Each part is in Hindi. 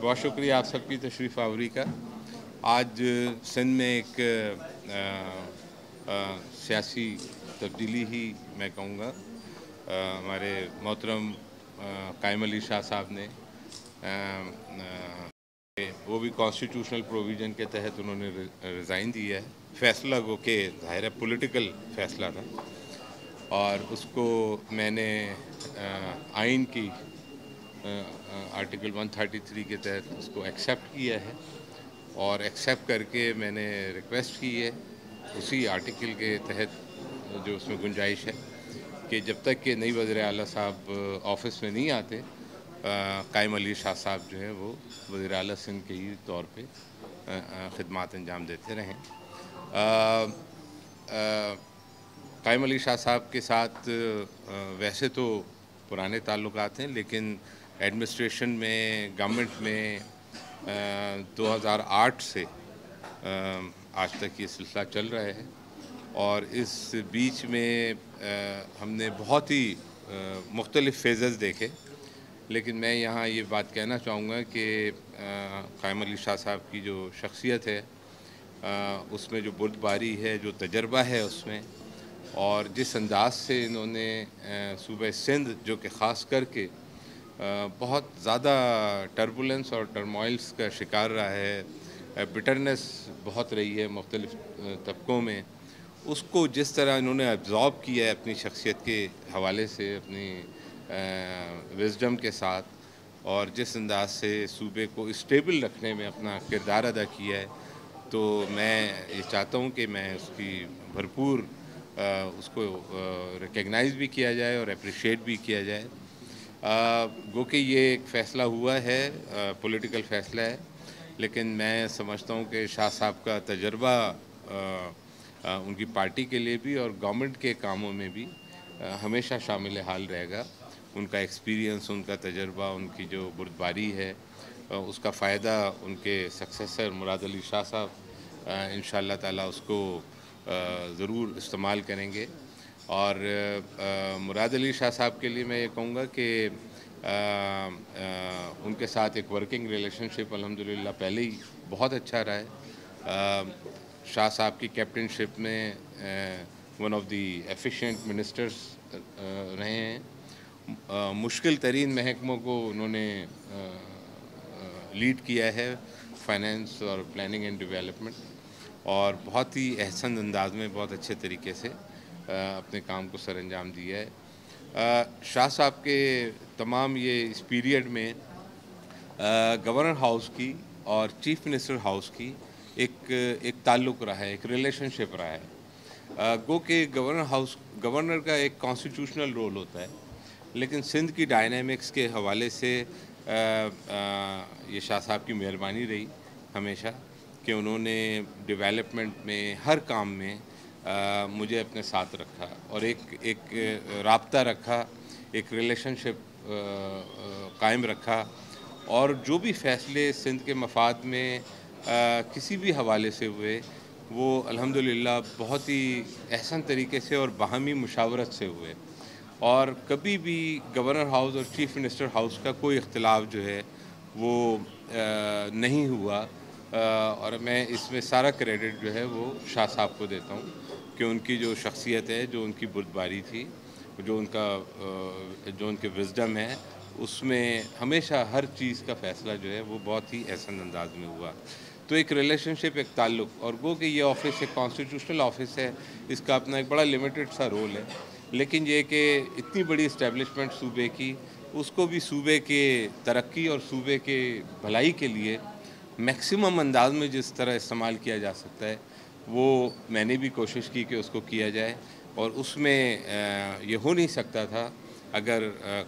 बहुत शुक्रिया आप सबकी तशरीफ़ आवरी का। आज सिंध में एक सियासी तब्दीली ही मैं कहूँगा। हमारे मोहतरम कायम अली शाह साहब ने वो भी कॉन्स्टिट्यूशनल प्रोविज़न के तहत उन्होंने रिज़ाइन दिया है। फ़ैसला गो के ज़ाहिर है पॉलिटिकल फ़ैसला था और उसको मैंने आइन की आर्टिकल 133 के तहत उसको एक्सेप्ट किया है और एक्सेप्ट करके मैंने रिक्वेस्ट की है उसी आर्टिकल के तहत जो उसमें गुंजाइश है कि जब तक कि नई वज़ीर आला साहब ऑफिस में नहीं आते कायम अली शाह साहब जो है वो वज़ीर आला सिंध के ही तौर पे ख़िदमत अंजाम देते रहें। कायम अली शाह साहब के साथ वैसे तो पुराने ताल्लुकात हैं, लेकिन एडमिनिस्ट्रेशन में, गवर्नमेंट में 2008 से आज तक ये सिलसिला चल रहा है और इस बीच में हमने बहुत ही मुख्तलिफ़ फ़ेज़ेस देखे। लेकिन मैं यहाँ ये बात कहना चाहूँगा कि कायम अली शाह साहब की जो शख्सियत है, उसमें जो बुर्दबारी है, जो तजर्बा है उसमें, और जिस अंदाज से इन्होंने सूबे सिंध जो कि ख़ास करके बहुत ज़्यादा टर्बुलेंस और टर्मोइल्स का शिकार रहा है, बिटरनेस बहुत रही है मुख्तलिफ़ तबकों में, उसको जिस तरह इन्होंने एब्ज़ॉर्ब किया है अपनी शख्सियत के हवाले से, अपनी विज़डम के साथ, और जिस अंदाज से सूबे को स्टेबल रखने में अपना किरदार अदा किया है, तो मैं ये चाहता हूँ कि मैं उसकी भरपूर उसको रिकग्नाइज़ भी किया जाए और अप्रिशिएट भी किया जाए। गो कि ये एक फ़ैसला हुआ है, पॉलिटिकल फ़ैसला है, लेकिन मैं समझता हूँ कि शाह साहब का तजर्बा उनकी पार्टी के लिए भी और गवर्नमेंट के कामों में भी हमेशा शामिल हाल रहेगा। उनका एक्सपीरियंस, उनका तजर्बा, उनकी जो बुर्दबारी है, उसका फ़ायदा उनके सक्सेसर मुराद अली शाह साहब इंशाअल्लाह ताला उसको ज़रूर इस्तेमाल करेंगे। और मुराद अली शाह साहब के लिए मैं ये कहूँगा कि उनके साथ एक वर्किंग रिलेशनशिप अल्हम्दुलिल्लाह पहले ही बहुत अच्छा रहा है। शाह साहब की कैप्टनशिप में one of the efficient ministers रहे हैं। मुश्किल तरीन महकमों को उन्होंने लीड किया है, फाइनेंस और प्लानिंग एंड डेवलपमेंट, और बहुत ही एहसन अंदाज में, बहुत अच्छे तरीके से अपने काम को सर अंजाम दिया है। शाह साहब के तमाम ये इस पीरियड में गवर्नर हाउस की और चीफ मिनिस्टर हाउस की एक ताल्लुक़ रहा है, एक रिलेशनशिप रहा है। गो कि गवर्नर का एक कॉन्स्टिट्यूशनल रोल होता है, लेकिन सिंध की डायनामिक्स के हवाले से ये शाह साहब की मेहरबानी रही हमेशा कि उन्होंने डेवलपमेंट में, हर काम में मुझे अपने साथ रखा और एक राब्ता रखा, एक रिलेशनशिप कायम रखा, और जो भी फ़ैसले सिंध के मफाद में किसी भी हवाले से हुए, वो अल्हम्दुलिल्लाह बहुत ही अहसन तरीके से और बाहमी मुशावरत से हुए, और कभी भी गवर्नर हाउस और चीफ मिनिस्टर हाउस का कोई इख्तिलाफ जो है वो नहीं हुआ। और मैं इसमें सारा क्रेडिट जो है वो शाह साहब को देता हूँ कि उनकी जो शख्सियत है, जो उनकी बुर्दबारी थी, जो उनके विज़डम है, उसमें हमेशा हर चीज़ का फ़ैसला जो है वो बहुत ही एहसन अंदाज में हुआ। तो एक रिलेशनशिप, एक ताल्लुक़, और गो कि ये ऑफ़िस एक कॉन्स्टिट्यूशनल ऑफ़िस है, इसका अपना एक बड़ा लिमिटेड सा रोल है, लेकिन ये कि इतनी बड़ी इस्टेब्लिशमेंट सूबे की, उसको भी सूबे के तरक्की और सूबे के भलाई के लिए मैक्सिमम अंदाज में जिस तरह इस्तेमाल किया जा सकता है, वो मैंने भी कोशिश की कि उसको किया जाए, और उसमें ये हो नहीं सकता था अगर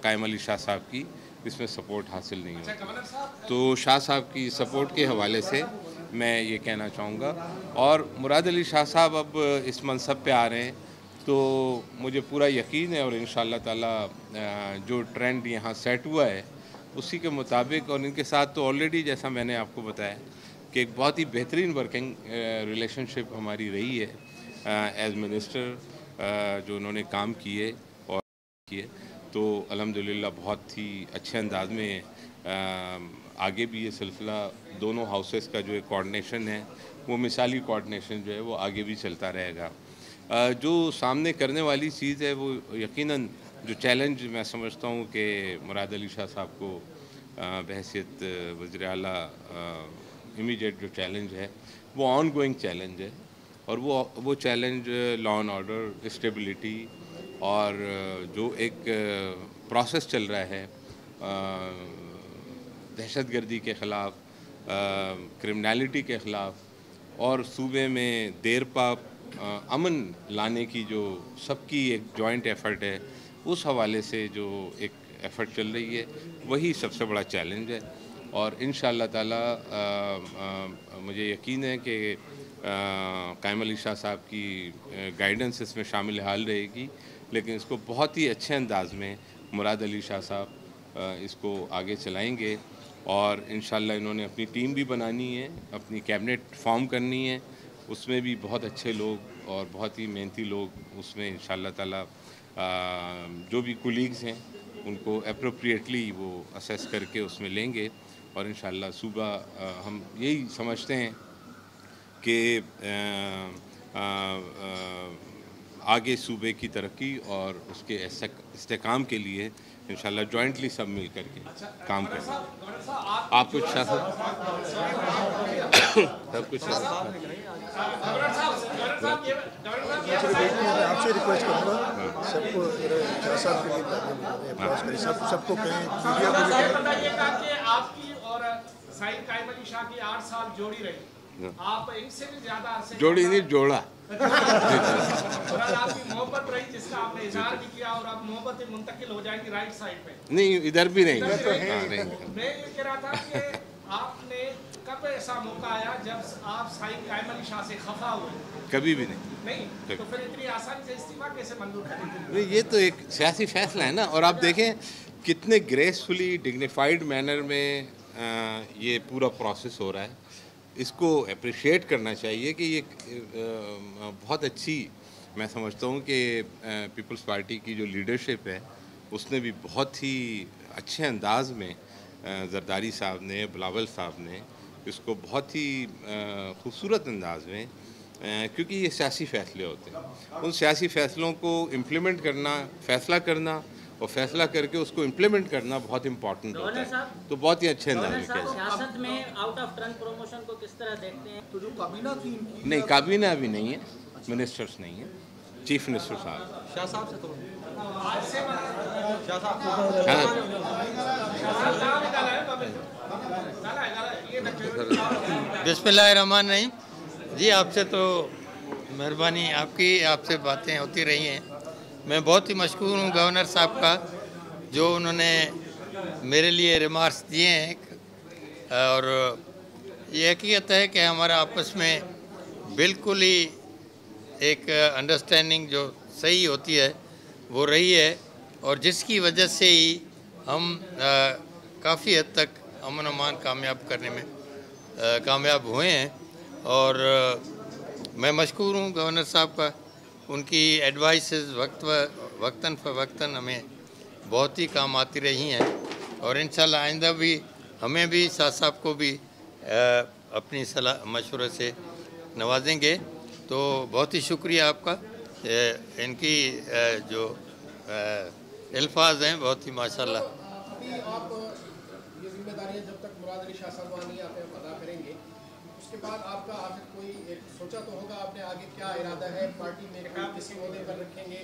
कायम अली शाह साहब की इसमें सपोर्ट हासिल नहीं होती। तो शाह साहब की सपोर्ट के हवाले से मैं ये कहना चाहूँगा, और मुराद अली शाह साहब अब इस मनसब पे आ रहे हैं, तो मुझे पूरा यकीन है, और इंशाअल्लाह ताला जो ट्रेंड यहाँ सेट हुआ है उसी के मुताबिक, और इनके साथ तो ऑलरेडी जैसा मैंने आपको बताया कि एक बहुत ही बेहतरीन वर्किंग रिलेशनशिप हमारी रही है एज़ मिनिस्टर, जो उन्होंने काम किए और किए, तो अल्हम्दुलिल्लाह बहुत ही अच्छे अंदाज में आगे भी ये सिलसिला दोनों हाउसेस का जो एक कोऑर्डिनेशन है वो मिसाली कोऑर्डिनेशन जो है वो आगे भी चलता रहेगा। जो सामने करने वाली चीज़ है वो यकीनन जो चैलेंज मैं समझता हूँ कि मुराद अली शाह साहब को बहैसियत वज़ीर आला इमीडिएट जो चैलेंज है वो ऑन गोइंग चैलेंज है, और वो challenge law and order, stability और जो एक प्रोसेस चल रहा है दहशतगर्दी के ख़िलाफ़, क्रिमिनलिटी के ख़िलाफ़ और सूबे में देर पा अमन लाने की जो सबकी एक जॉइंट एफ़र्ट है, उस हवाले से जो एक एफ़र्ट चल रही है वही सबसे बड़ा चैलेंज है। और इंशाअल्लाह ताला मुझे यकीन है कि कायम अली शाह साहब की गाइडेंस इसमें शामिल हाल रहेगी, लेकिन इसको बहुत ही अच्छे अंदाज में मुराद अली शाह साहब इसको आगे चलाएंगे। और इंशाअल्लाह इन्होंने अपनी टीम भी बनानी है, अपनी कैबिनेट फॉर्म करनी है, उसमें भी बहुत अच्छे लोग और बहुत ही मेहनती लोग उसमें इंशाअल्लाह ताला जो भी कुलीग्स हैं उनको एप्रोप्रिएटली वो असेस करके उसमें लेंगे। और इंशाअल्लाह सूबा हम यही समझते हैं कि आगे सूबे की तरक्की और उसके इस्तेकाम के लिए इंशाअल्लाह जॉइंटली सब मिल करके काम करें। आप कुछ सब कुछ आपसे रिक्वेस्ट करूँगा सबको सबको कहें, मीडिया को भी बताइएगा कि आपकी और साहिब कायम अली शाह की 8 साल जोड़ी रही, आप इनसे भी ज्यादा जोड़ी नहीं जोड़ा आपकी मोहब्बत रही जिसका आपने इजहार भी किया, और अब मोहब्बत मुंतकिल हो जाएगी राइट साइड पे। नहीं, इधर भी नहीं। मैं ये कह रहा था कि आपने कब ऐसा मौका आया जब आप साहिब कायम अली शाह से खफा हुए? कभी भी नहीं। तो फिर इतनी आसानी से इस्तीफा कैसे मंजूर करेंगे? ये तो एक सियासी फैसला है ना, और आप देखें कितने ग्रेसफुली डिग्निफाइड मैनर में ये पूरा प्रोसेस हो रहा है। इसको अप्रिशिएट करना चाहिए कि ये बहुत अच्छी, मैं समझता हूँ कि पीपल्स पार्टी की जो लीडरशिप है उसने भी बहुत ही अच्छे अंदाज में जरदारी साहब ने, बिलावल साहब ने इसको बहुत ही खूबसूरत अंदाज में, क्योंकि ये सियासी फ़ैसले होते हैं, उन सियासी फ़ैसलों को इम्प्लीमेंट करना, फ़ैसला करना और फैसला करके उसको इम्प्लीमेंट करना बहुत इंपॉर्टेंट होता है। तो बहुत ही अच्छे अंदाज में किया। सियासत में आउट ऑफ टर्न प्रमोशन को किस तरह देखते हैं? तो जो काबीना थी इनकी, नहीं, काबीना अभी नहीं है, मिनिस्टर्स नहीं है, चीफ मिनिस्टर साहब। शाह साहब से तो बिस्मिल्लाहिर्रहमानिर्रहीम। जी, आपसे तो मेहरबानी आपकी, आपसे बातें होती रही हैं। मैं बहुत ही मशकूर हूँ गवर्नर साहब का, जो उन्होंने मेरे लिए रिमार्क्स दिए हैं, और ये हकीकत है कि हमारा आपस में बिल्कुल ही एक अंडरस्टैंडिंग जो सही होती है वो रही है, और जिसकी वजह से ही हम काफ़ी हद तक अमन अमान कामयाब करने में कामयाब हुए हैं। और मैं मशकूर हूँ गवर्नर साहब का, उनकी एडवाइसेस वक्तन फ़वक्तन हमें बहुत ही काम आती रही हैं, और इंशाल्लाह आइंदा भी हमें भी शाह साहब को भी अपनी सलाह मशवरे से नवाजेंगे। तो बहुत ही शुक्रिया आपका। इनकी जो अल्फाज हैं बहुत ही माशाल्लाह। आप ये जिम्मेदारियां जब तक मुराद अली शाह साहब नहीं आते अदा करेंगे, उसके बाद आपका आखिर कोई एक सोचा तो होगा आपने आगे क्या इरादा है, पार्टी में किसी ओहदे पर रखेंगे,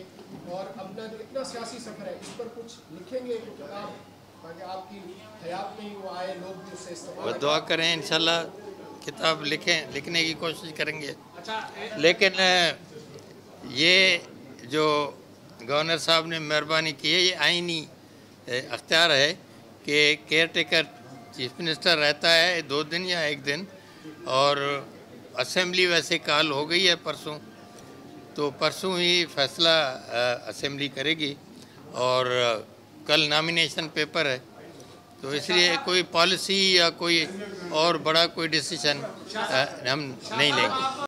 और अपना जो इतना सियासी सफ़र है इस पर कुछ लिखेंगे किताब, ताकि आपकी हयात में ही वो आए, लोग भी उससे इस्तेमाल दुआ करें, इंशाल्लाह किताब लिखने की कोशिश करेंगे। लेकिन ये जो गवर्नर साहब ने मेहरबानी की है, ये आईनी अख्तियार है कि केयर टेकर चीफ मिनिस्टर रहता है 2 दिन या 1 दिन, और असेंबली वैसे कॉल हो गई है परसों, तो परसों ही फैसला असेंबली करेगी, और कल नॉमिनेशन पेपर है, तो इसलिए कोई पॉलिसी या कोई और बड़ा कोई डिसीजन हम नहीं लेंगे।